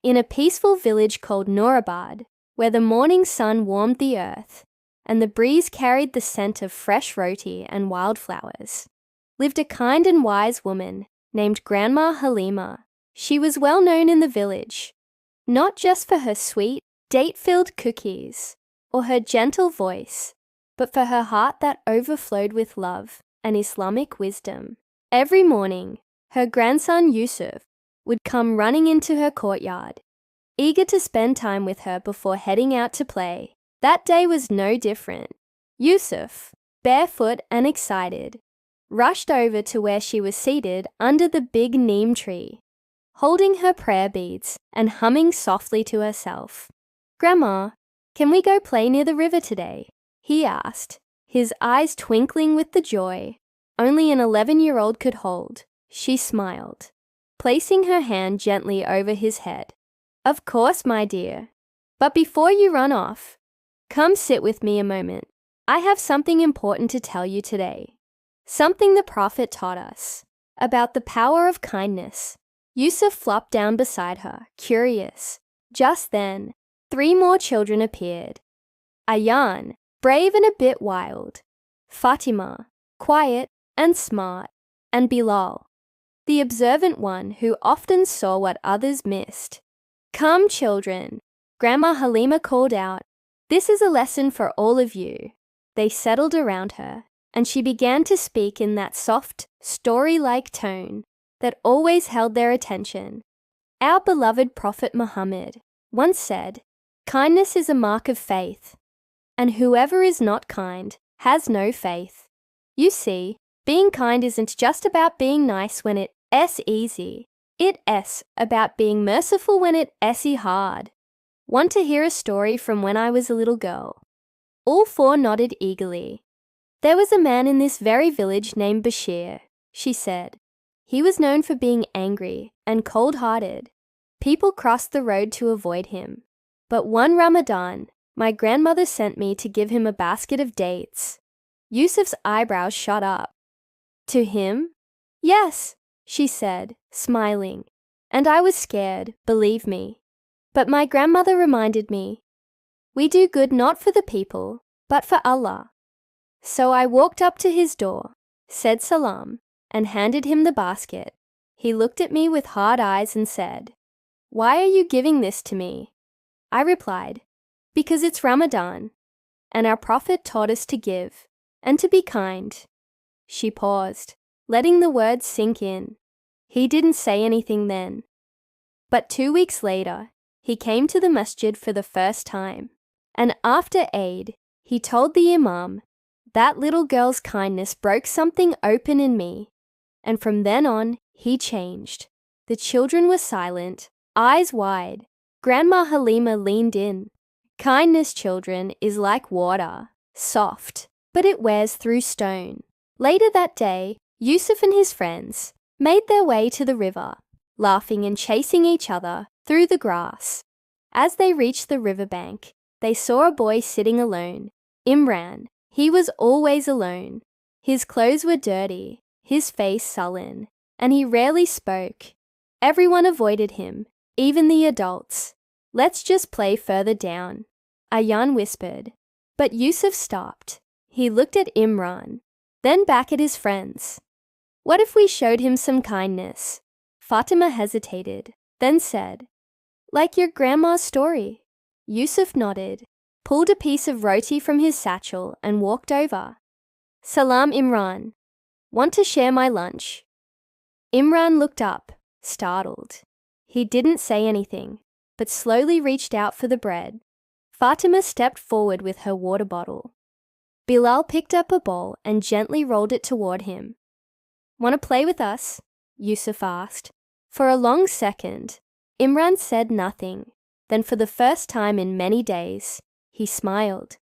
in a peaceful village called Noorabad, where the morning sun warmed the earth and the breeze carried the scent of fresh roti and wildflowers, lived a kind and wise woman named Grandma Haleema. She was well known in the village, not just for her sweet, date-filled cookies or her gentle voice, but for her heart that overflowed with love and Islamic wisdom. Every morning, her grandson Yusuf would come running into her courtyard, eager to spend time with her before heading out to play. That day was no different. Yusuf, barefoot and excited, rushed over to where she was seated under the big neem tree, holding her prayer beads and humming softly to herself. "Grandma, can we go play near the river today?" he asked, his eyes twinkling with the joy only an 11-year-old could hold. She smiled, placing her hand gently over his head. "Of course, my dear. But before you run off, come sit with me a moment. I have something important to tell you today. Something the Prophet taught us about the power of kindness." Yusuf flopped down beside her, curious. Just then, 3 more children appeared. Ayan, brave and a bit wild. Fatima, quiet and smart. And Bilal, the observant one who often saw what others missed. "Come, children," Grandma Haleema called out. "This is a lesson for all of you." They settled around her, and she began to speak in that soft, story-like tone that always held their attention. Our beloved Prophet Muhammad once said, "Kindness is a mark of faith, and whoever is not kind has no faith." You see, being kind isn't just about being nice when it's easy. It's about being merciful when it's hard. Want to hear a story from when I was a little girl? All 4 nodded eagerly. "There was a man in this very village named Bashir," she said. "He was known for being angry and cold-hearted. People crossed the road to avoid him. But one Ramadan, my grandmother sent me to give him a basket of dates." Yusuf's eyebrows shot up. "To him?" "Yes," she said, smiling. "And I was scared, believe me. But my grandmother reminded me, we do good not for the people, but for Allah. So I walked up to his door, said salam, and handed him the basket. He looked at me with hard eyes and said, 'Why are you giving this to me?' I replied, 'Because it's Ramadan, and our Prophet taught us to give and to be kind.'" She paused, letting the words sink in. He didn't say anything then. But 2 weeks later, he came to the masjid for the first time, and after Eid, he told the imam, "That little girl's kindness broke something open in me." And from then on, he changed. The children were silent, eyes wide. Grandma Haleema leaned in. "Kindness, children, is like water, soft, but it wears through stone." Later that day, Yusuf and his friends made their way to the river, laughing and chasing each other through the grass. As they reached the riverbank, they saw a boy sitting alone. Imran. He was always alone. His clothes were dirty, his face sullen, and he rarely spoke. Everyone avoided him, even the adults. "Let's just play further down," Ayan whispered. But Yusuf stopped. He looked at Imran, then back at his friends. "What if we showed him some kindness?" Fatima hesitated, then said, "Like your grandma's story." Yusuf nodded, pulled a piece of roti from his satchel and walked over. "Salam, Imran. Want to share my lunch?" Imran looked up, startled. He didn't say anything, but slowly reached out for the bread. Fatima stepped forward with her water bottle. Bilal picked up a bowl and gently rolled it toward him. "Want to play with us?" Yusuf asked. For a long second, Imran said nothing. Then for the first time in many days, he smiled.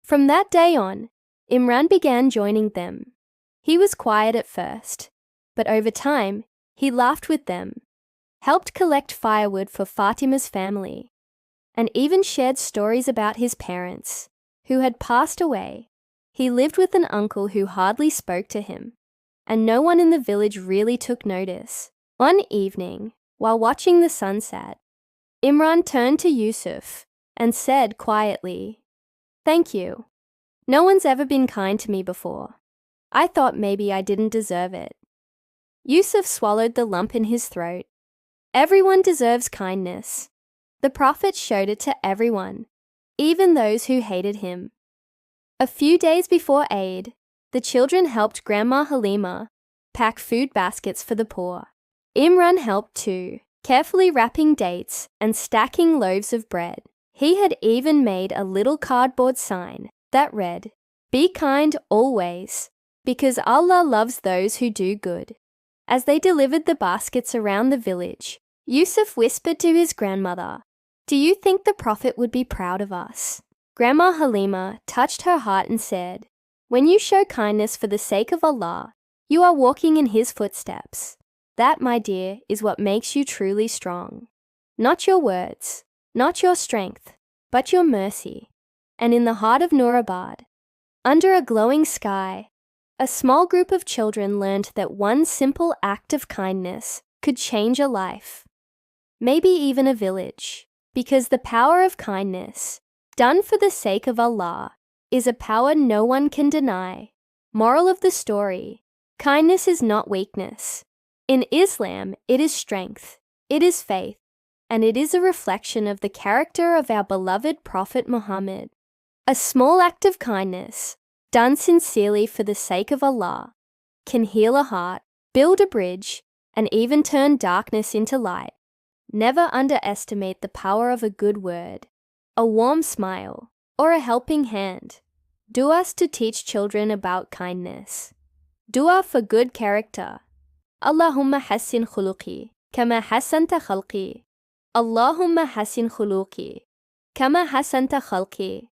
From that day on, Imran began joining them. He was quiet at first, but over time, he laughed with them, helped collect firewood for Fatima's family, and even shared stories about his parents, who had passed away. He lived with an uncle who hardly spoke to him, and no one in the village really took notice. One evening, while watching the sunset, Imran turned to Yusuf and said quietly, "Thank you. No one's ever been kind to me before. I thought maybe I didn't deserve it." Yusuf swallowed the lump in his throat. Everyone deserves kindness. The Prophet showed it to everyone, even those who hated him. A few days before Eid, the children helped Grandma Haleema pack food baskets for the poor. Imran helped too, carefully wrapping dates and stacking loaves of bread. He had even made a little cardboard sign that read, "Be kind always, because Allah loves those who do good." As they delivered the baskets around the village, Yusuf whispered to his grandmother, "Do you think the Prophet would be proud of us?" Grandma Haleema touched her heart and said, "When you show kindness for the sake of Allah, you are walking in His footsteps. That, my dear, is what makes you truly strong. Not your words, not your strength, but your mercy." And in the heart of Noorabad, under a glowing sky, a small group of children learned that one simple act of kindness could change a life, maybe even a village, because the power of kindness, done for the sake of Allah, is a power no one can deny. Moral of the story: kindness is not weakness. In Islam, it is strength, it is faith, and it is a reflection of the character of our beloved Prophet Muhammad. A small act of kindness, done sincerely for the sake of Allah, can heal a heart, build a bridge, and even turn darkness into light. Never underestimate the power of a good word, a warm smile, or a helping hand. Du'as to teach children about kindness. Dua for good character. Allahumma hassin khuluqi, kama hassanta khalqi. Allahumma hassin khuluqi, kama hassanta khalqi.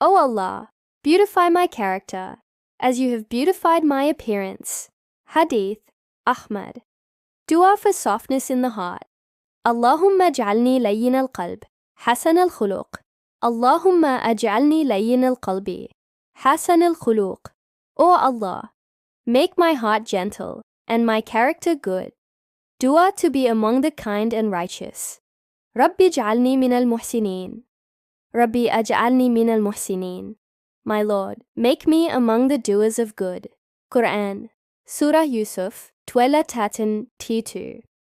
O Allah, beautify my character, as you have beautified my appearance. Hadith, Ahmad. Dua for softness in the heart. Allahumma aj'alni layyin al-qalb, hasan al-khuluq. Allahumma aj'alni layyin al-qalbi, hasan al-khuluq. O Allah, make my heart gentle and my character good. Dua to be among the kind and righteous. Rabbi ij'alni min al-muhsinin. Rabbi aj'alni min al-muhsinin. My Lord, make me among the doers of good. Quran, Surah Yusuf, 12 T2.